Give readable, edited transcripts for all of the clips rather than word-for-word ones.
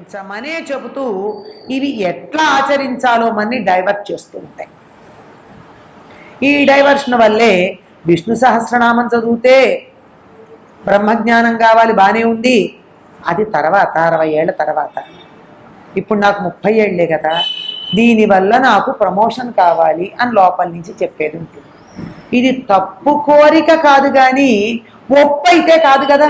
ఆచరించమనే చెబుతూ ఇవి ఎట్లా ఆచరించాలో మన్ని డైవర్ట్ చేస్తూ ఉంటాయి. ఈ డైవర్షన్ వల్లే విష్ణు సహస్రనామం చదివితే బ్రహ్మజ్ఞానం కావాలి, బాగానే ఉంది. అది తర్వాత 60 ఏళ్ల తర్వాత. ఇప్పుడు నాకు 30 ఏళ్లే కదా, దీనివల్ల నాకు ప్రమోషన్ కావాలి అని లోపల నుంచి చెప్పేది ఉంటుంది. ఇది తప్పు కోరిక కాదు, కానీ ఒప్పు అయితే కాదు కదా.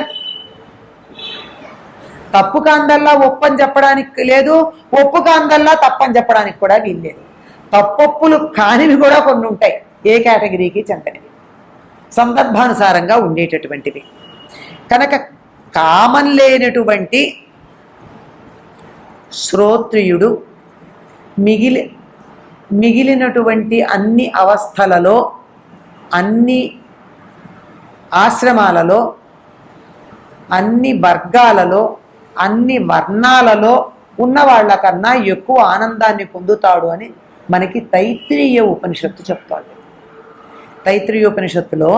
తప్పు కాందల్లా ఒప్పని చెప్పడానికి లేదు, ఒప్పు కాందల్లా తప్పని చెప్పడానికి కూడా వీల్లేదు. తప్పొప్పులు కానివి కూడా కొన్ని ఉంటాయి, ఏ కేటగిరీకి చెందనివి, సందర్భానుసారంగా ఉండేటటువంటివి. కనుక కామం లేనటువంటి శ్రోత్రియుడు మిగిలినటువంటి అన్ని అవస్థలలో, అన్ని ఆశ్రమాలలో, అన్ని వర్గాలలో, అన్ని వర్ణాలలో ఉన్న వాళ్ళకన్నా ఎక్కువ ఆనందాన్ని పొందుతాడు అని మనకి తైత్రీయ ఉపనిషత్తు చెప్తాడు. తైత్రీయ ఉపనిషత్తులో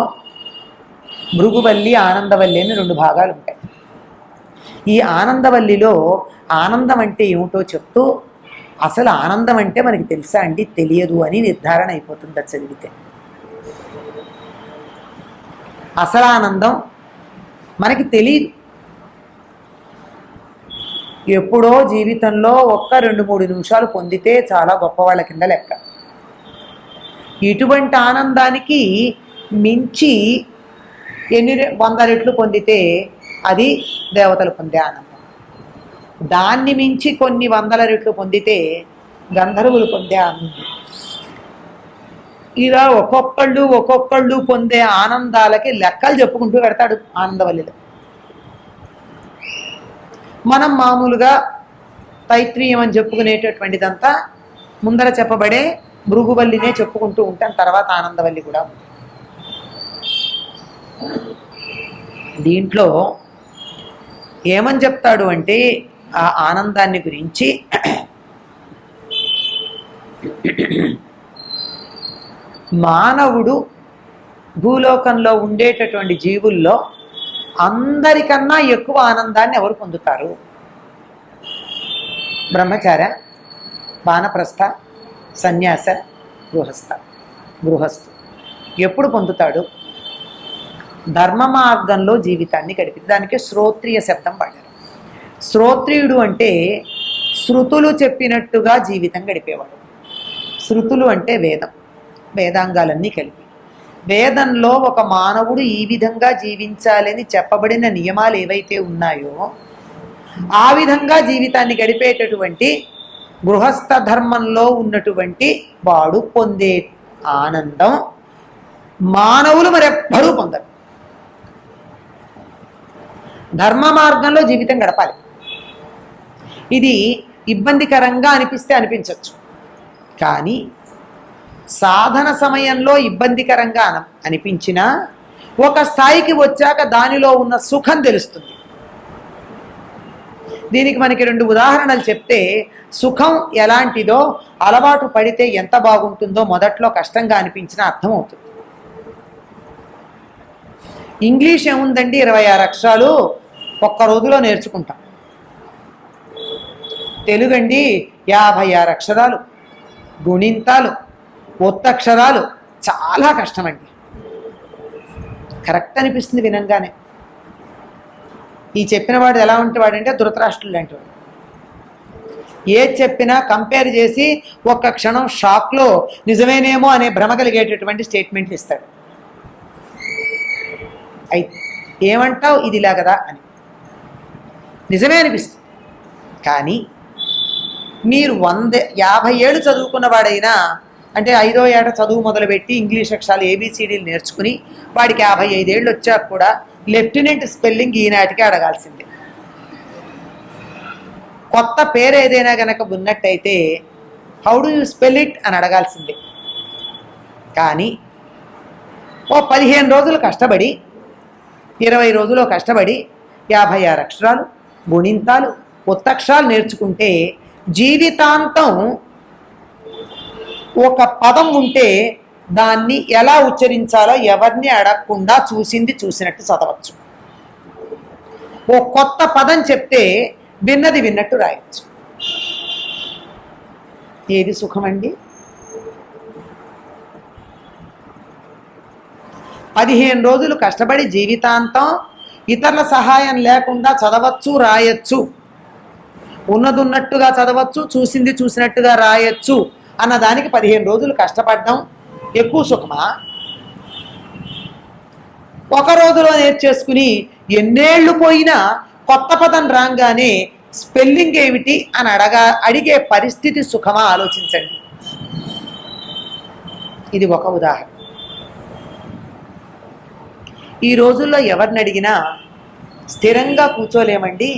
భృగువల్లి, ఆనందవల్లి అని 2 భాగాలు ఉంటాయి. ఈ ఆనందవల్లిలో ఆనందం అంటే ఏమిటో చెప్తూ, అసలు ఆనందం అంటే మనకి తెలుసా అండి, తెలియదు అని నిర్ధారణ అయిపోతుంది అది చదివితే. అసలు ఆనందం మనకి తెలియదు. ఎప్పుడో జీవితంలో 1-2-3 నిమిషాలు పొందితే చాలా గొప్పవాళ్ళ కింద లెక్క. ఇటువంటి ఆనందానికి మించి ఎన్ని 100 రెట్లు పొందితే అది దేవతలు పొందే ఆనందం. దాన్ని మించి కొన్ని 100 రెట్లు పొందితే గంధర్వులు పొందే ఆనందం. ఇలా ఒక్కొక్కళ్ళు పొందే ఆనందాలకి లెక్కలు చెప్పుకుంటూ పెడతాడు ఆనందవల్లిలో. మనం మామూలుగా తైత్రీయం అని చెప్పుకునేటటువంటిదంతా ముందర చెప్పబడే భృగువల్లినే చెప్పుకుంటూ ఉంటాం, తర్వాత ఆనందవల్లి కూడా. దీంట్లో ఏమని చెప్తాడు అంటే ఆ ఆనందాన్ని గురించి, మానవుడు భూలోకంలో ఉండేటటువంటి జీవుల్లో అందరికన్నా ఎక్కువ ఆనందాన్ని ఎవరు పొందుతారు? బ్రహ్మచార, వానప్రస్థ, సన్యాస, గృహస్థు. ఎప్పుడు పొందుతాడు? ధర్మ మార్గంలో జీవితాన్ని గడిపి. దానికి శ్రోత్రియ శబ్దం వాడారు. శ్రోత్రియుడు అంటే శృతులు చెప్పినట్టుగా జీవితం గడిపేవాడు. శృతులు అంటే వేదాంగాలన్నీ కలిపి. వేదంలో ఒక మానవుడు ఈ విధంగా జీవించాలని చెప్పబడిన నియమాలు ఏవైతే ఉన్నాయో ఆ విధంగా జీవితాన్ని గడిపేటటువంటి గృహస్థ ధర్మంలో ఉన్నటువంటి వాడు పొందే ఆనందం మానవులు మరెవ్వరూ పొందరు. ధర్మ మార్గంలో జీవితం గడపాలి. ఇది ఇబ్బందికరంగా అనిపిస్తే అనిపించవచ్చు, కానీ సాధన సమయంలో ఇబ్బందికరంగా అనిపించినా ఒక స్థాయికి వచ్చాక దానిలో ఉన్న సుఖం తెలుస్తుంది. దీనికి మనకి 2 ఉదాహరణలు చెప్తే సుఖం ఎలాంటిదో, అలవాటు పడితే ఎంత బాగుంటుందో మొదట్లో కష్టంగా అనిపించినా అర్థమవుతుంది. ఇంగ్లీష్ ఏముందండి, 26 అక్షరాలు ఒక్క రోజులో నేర్చుకుంటాం. తెలుగు అండి 56 అక్షరాలు, గుణింతాలు, ఒత్తక్షరాలు, చాలా కష్టమండి. కరెక్ట్ అనిపిస్తుంది వినంగానే. ఈ చెప్పిన వాడు ఎలా ఉంటేవాడంటే ధృతరాష్ట్రుడు లాంటి వాడు. ఏది చెప్పినా కంపేర్ చేసి ఒక్క క్షణం షాక్లో నిజమేనేమో అనే భ్రమ కలిగేటటువంటి స్టేట్మెంట్లు ఇస్తాడు. అయితే ఏమంటావు, ఇదిలా కదా అని నిజమే అనిపిస్తుంది. కానీ మీరు 50 ఏళ్ళు చదువుకున్న వాడైనా, అంటే 5వ ఏట చదువు మొదలుపెట్టి ఇంగ్లీష్ అక్షరాలు ABCDలు నేర్చుకుని వాడికి 55 ఏళ్ళు వచ్చాక కూడా లెఫ్టినెంట్ స్పెల్లింగ్ ఈనాటికి అడగాల్సిందే. కొత్త పేరు ఏదైనా కనుక ఉన్నట్టయితే how do you spell it అని అడగాల్సిందే. కానీ 15 రోజులు కష్టపడి, 20 రోజులు కష్టపడి 56 అక్షరాలు, గుణింతాలు, ఒత్తక్షరాలు నేర్చుకుంటే జీవితాంతం ఒక పదం ఉంటే దాన్ని ఎలా ఉచ్చరించాలో ఎవరిని అడగకుండా చూసింది చూసినట్టు చదవచ్చు. ఓ కొత్త పదం చెప్తే విన్నది విన్నట్టు రాయొచ్చు. ఏది సుఖమండి? 15 రోజులు కష్టపడి జీవితాంతం ఇతరుల సహాయం లేకుండా చదవచ్చు, రాయొచ్చు, ఉన్నది ఉన్నట్టుగా చదవచ్చు, చూసింది చూసినట్టుగా రాయొచ్చు అన్నదానికి 15 రోజులు కష్టపడ్డం ఎక్కువ సుఖమా? ఒక రోజులో నేర్చేసుకుని ఎన్నేళ్ళు పోయినా కొత్త పదం రాగానే స్పెల్లింగ్ ఏమిటి అని అడిగే పరిస్థితి సుఖమా? ఆలోచించండి. ఇది ఒక ఉదాహరణ. ఈ రోజుల్లో ఎవరిని అడిగినా స్థిరంగా కూర్చోలేమండి,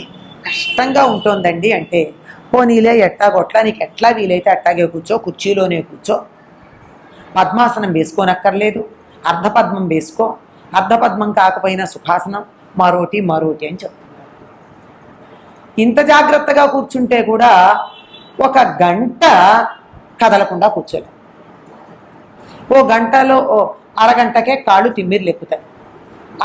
కష్టంగా ఉంటుందండి అంటే, పోనీలే ఎట్టాగొట్లా నీకు ఎట్లా వీలైతే అట్టాగే కూర్చో, కుర్చీలోనే కూర్చో, పద్మాసనం వేసుకోనక్కర్లేదు, అర్ధపద్మం వేసుకో, అర్ధపద్మం కాకపోయినా సుఖాసనం, మరోటి మరోటి అని చెప్తున్నారు. ఇంత జాగ్రత్తగా కూర్చుంటే కూడా 1 గంట కదలకుండా కూర్చోలేం. గంటలో అరగంటకే కాళ్ళు తిమ్మిర్లు ఎక్కుతాయి,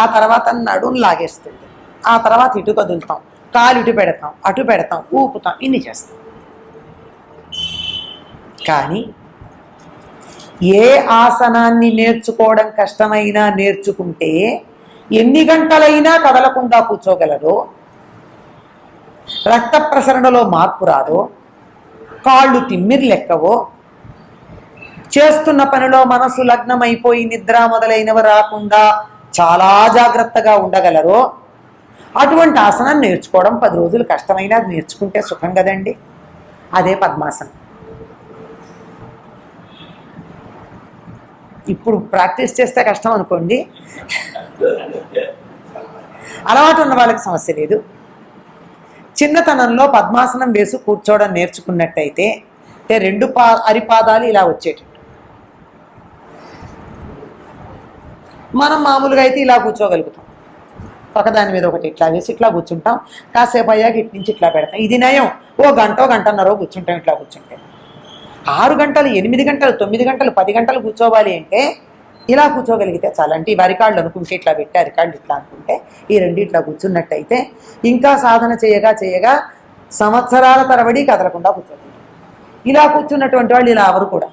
ఆ తర్వాత నడుం లాగేస్తుంది, ఆ తర్వాత ఇటు కదులుతాం, కాలు ఇటు పెడతాం, అటు పెడతాం, ఊపుతాం, ఇన్ని చేస్తాం. కానీ ఏ ఆసనాన్ని నేర్చుకోవడం కష్టమైనా నేర్చుకుంటే ఎన్ని గంటలైనా కదలకుండా కూర్చోగలరో, రక్త ప్రసరణలో మార్పు రాదో, కాళ్ళు తిమ్మిర్లెక్కవో, చేస్తున్న పనిలో మనసు లగ్నమైపోయి నిద్ర మొదలైనవి రాకుండా చాలా జాగ్రత్తగా ఉండగలరో, అటువంటి ఆసనాన్ని నేర్చుకోవడం 10 రోజులు కష్టమైనా అది నేర్చుకుంటే సుఖం కదండి. అదే పద్మాసనం. ఇప్పుడు ప్రాక్టీస్ చేస్తే కష్టం అనుకోండి, అలవాటు ఉన్న వాళ్ళకి సమస్య లేదు. చిన్నతనంలో పద్మాసనం వేసి కూర్చోవడం నేర్చుకున్నట్టయితే 2 అరిపాదాలు ఇలా వచ్చేటట్టు, మనం మామూలుగా అయితే ఇలా కూర్చోగలుగుతాం, ఒకదాని మీద ఒకటి ఇట్లా వేసి ఇట్లా కూర్చుంటాం, కాసేపు అయ్యాక ఇటు నుంచి ఇట్లా పెడతాం. ఇది నయం, గంటన్నర కూర్చుంటాం ఇట్లా కూర్చుంటాం. 6 గంటలు, 8 గంటలు, 9 గంటలు, 10 గంటలు కూర్చోవాలి అంటే ఇలా కూర్చోగలిగితే చాలా. అంటే ఈ వరికాళ్ళు అనుకుంటే ఇట్లా పెట్టి అరికాళ్ళు ఇట్లా అనుకుంటే ఈ 2 ఇట్లా కూర్చున్నట్టయితే ఇంకా సాధన చేయగా చేయగా సంవత్సరాల తరబడి కదలకుండా కూర్చోగలుగుతాం. ఇలా కూర్చున్నటువంటి వాళ్ళు ఇలా ఎవరు కూడా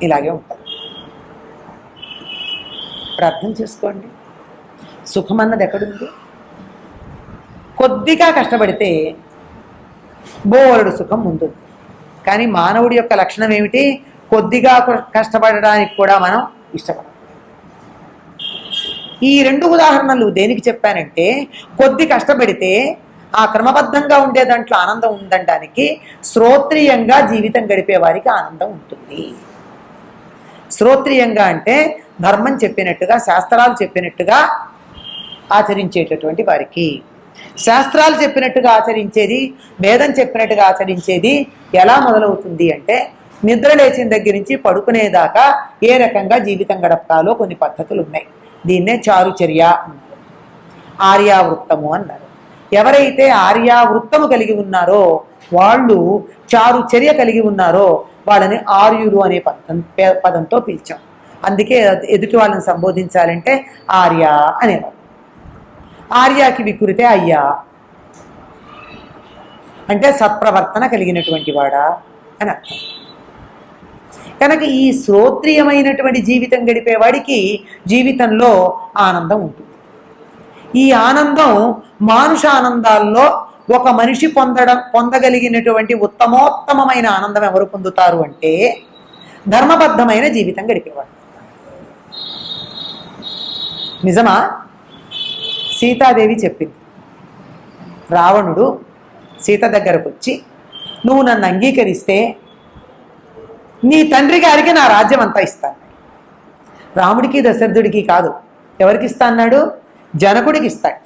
ఇలాగే ఉంటారు. ఇప్పుడు అర్థం చేసుకోండి, సుఖం అన్నది ఎక్కడుంది? కొద్దిగా కష్టపడితే బోలెడు సుఖం ఉంటుంది. కానీ మానవుడి యొక్క లక్షణం ఏమిటి? కొద్దిగా కష్టపడడానికి కూడా మనం ఇష్టపడం. ఈ 2 ఉదాహరణలు దేనికి చెప్పానంటే, కొద్ది కష్టపడితే ఆ క్రమబద్ధంగా ఉండే దాంట్లో ఆనందం ఉందనడానికి, శ్రోత్రియంగా జీవితం గడిపే వారికి ఆనందం ఉంటుంది. శ్రోత్రియంగా అంటే ధర్మం చెప్పినట్టుగా, శాస్త్రాలు చెప్పినట్టుగా ఆచరించేటటువంటి వారికి. శాస్త్రాలు చెప్పినట్టుగా ఆచరించేది, వేదం చెప్పినట్టుగా ఆచరించేది ఎలా మొదలవుతుంది అంటే, నిద్ర లేచిన దగ్గర నుంచి పడుకునేదాకా ఏ రకంగా జీవితం గడపాలో కొన్ని పద్ధతులు ఉన్నాయి. దీన్నే చారుచర్య అన్నారు, ఆర్యావృత్తము అన్నారు. ఎవరైతే ఆర్యావృత్తము కలిగి ఉన్నారో వాళ్ళు, చారుచర్య కలిగి ఉన్నారో వాళ్ళని ఆర్యులు అనే పదంతో పిలిచాం. అందుకే ఎదుటి వాళ్ళని సంబోధించాలంటే ఆర్య అనేవారు. ఆర్యాకి వికృతే అయ్యా అంటే సత్ప్రవర్తన కలిగినటువంటి వాడా అని అర్థం. కనుక ఈ శ్రోత్రియమైనటువంటి జీవితం గడిపేవాడికి జీవితంలో ఆనందం ఉంటుంది. ఈ ఆనందం మానుష ఆనందాల్లో ఒక మనిషి పొందగలిగినటువంటి ఉత్తమోత్తమైన ఆనందం ఎవరు పొందుతారు అంటే, ధర్మబద్ధమైన జీవితం గడిపేవాడు. నిజమా? సీతాదేవి చెప్పింది. రావణుడు సీత దగ్గరకు వచ్చి, నువ్వు నన్ను అంగీకరిస్తే నీ తండ్రి గారికి నా రాజ్యం అంతా ఇస్తాను. రాముడికి దశరథుడికి కాదు, ఎవరికి ఇస్తా అన్నాడు? జనకుడికి ఇస్తాడు.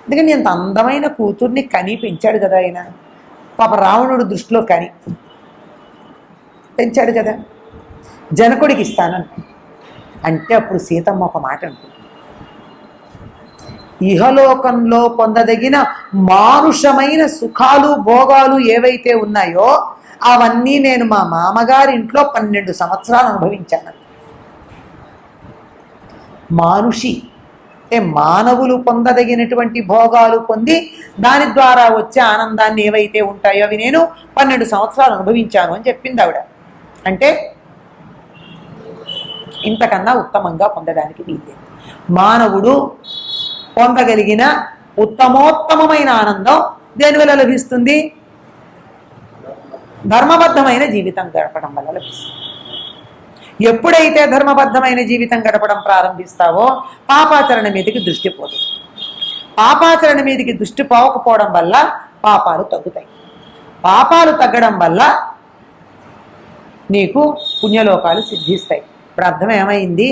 ఎందుకంటే అంత అందమైన కూతుర్ని కని పెంచాడు కదా ఆయన. పాప రావణుడు దృష్టిలో కని పెంచాడు కదా, జనకుడికి ఇస్తానన్నాడు. అంటే అప్పుడు సీతమ్మ ఒక మాట అంటుంది, ఇహలోకంలో పొందదగిన మానుషమైన సుఖాలు భోగాలు ఏవైతే ఉన్నాయో అవన్నీ నేను మా మామగారి ఇంట్లో 12 సంవత్సరాలు అనుభవించాను. మానుషి అంటే మానవులు పొందదగినటువంటి భోగాలు పొంది దాని ద్వారా వచ్చే ఆనందాన్ని ఏవైతే ఉంటాయో అవి నేను 12 సంవత్సరాలు అనుభవించాను అని చెప్పింది ఆవిడ. అంటే ఇంతకన్నా ఉత్తమంగా పొందడానికి వీల్లేదు. మానవుడు పొందగలిగిన ఉత్తమోత్తమైన ఆనందం దేనివల్ల లభిస్తుంది? ధర్మబద్ధమైన జీవితం గడపడం వల్ల లభిస్తుంది. ఎప్పుడైతే ధర్మబద్ధమైన జీవితం గడపడం ప్రారంభిస్తావో పాపాచరణ మీదకి దృష్టి పోదు. పాపాచరణ మీదకి దృష్టి పోకపోవడం వల్ల పాపాలు తగ్గుతాయి. పాపాలు తగ్గడం వల్ల నీకు పుణ్యలోకాలు సిద్ధిస్తాయి. ఇప్పుడు అర్థం ఏమైంది?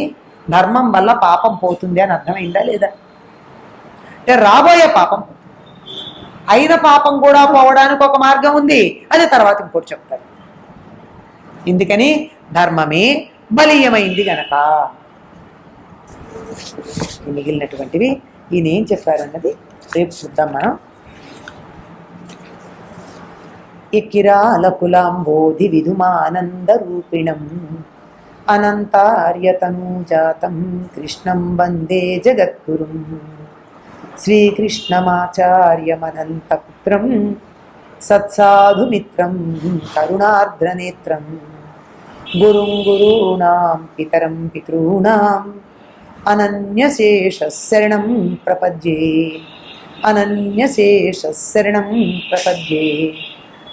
ధర్మం వల్ల పాపం పోతుంది అని అర్థమైందా లేదా? అంటే రాబోయే పాపం పోతుంది. అయిన పాపం కూడా పోవడానికి ఒక మార్గం ఉంది, అది తర్వాత ఇంకోటి చెప్తారు. ఎందుకని? ధర్మమే బలీయమైంది గనక. మిగిలినటువంటివి ఈయన ఏం చెప్పారన్నది రేపు చూద్దాం మనం. ఎక్కిరాలకులాంబోధి విధుమానంద రూపిణం అనంతార్యతనూజాతం కృష్ణం వందే జగద్గురుం శ్రీకృష్ణమాచార్యమనంతపుత్రం సత్సాధుమిత్రం కరుణార్ద్రనేత్రం గురుం గురూణాం పితరం పితॄణాం అనన్యశేషశరణం ప్రపద్యే అనన్యశేషశరణం ప్రపద్యే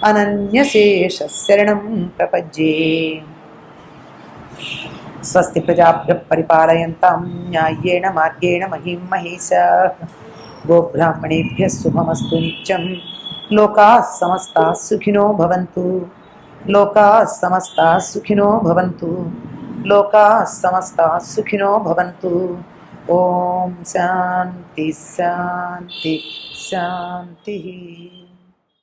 అనన్యశేషశరణం ప్రపద్యే. స్వస్తి ప్రజాభ్యః పరిపాలయంతాం న్యాయేన మార్గేణ మహిం మహేశాః. గోబ్రాహ్మణేభ్యः శుభమస్తు నిత్యం. లోకాः సమస్తాः సుఖినో భవంతు. లోకాः సమస్తాः సుఖినో భవంతు. లోకాः సమస్తాः సుఖినో భవంతు. ఓం శాంతి శాంతి శాంతి.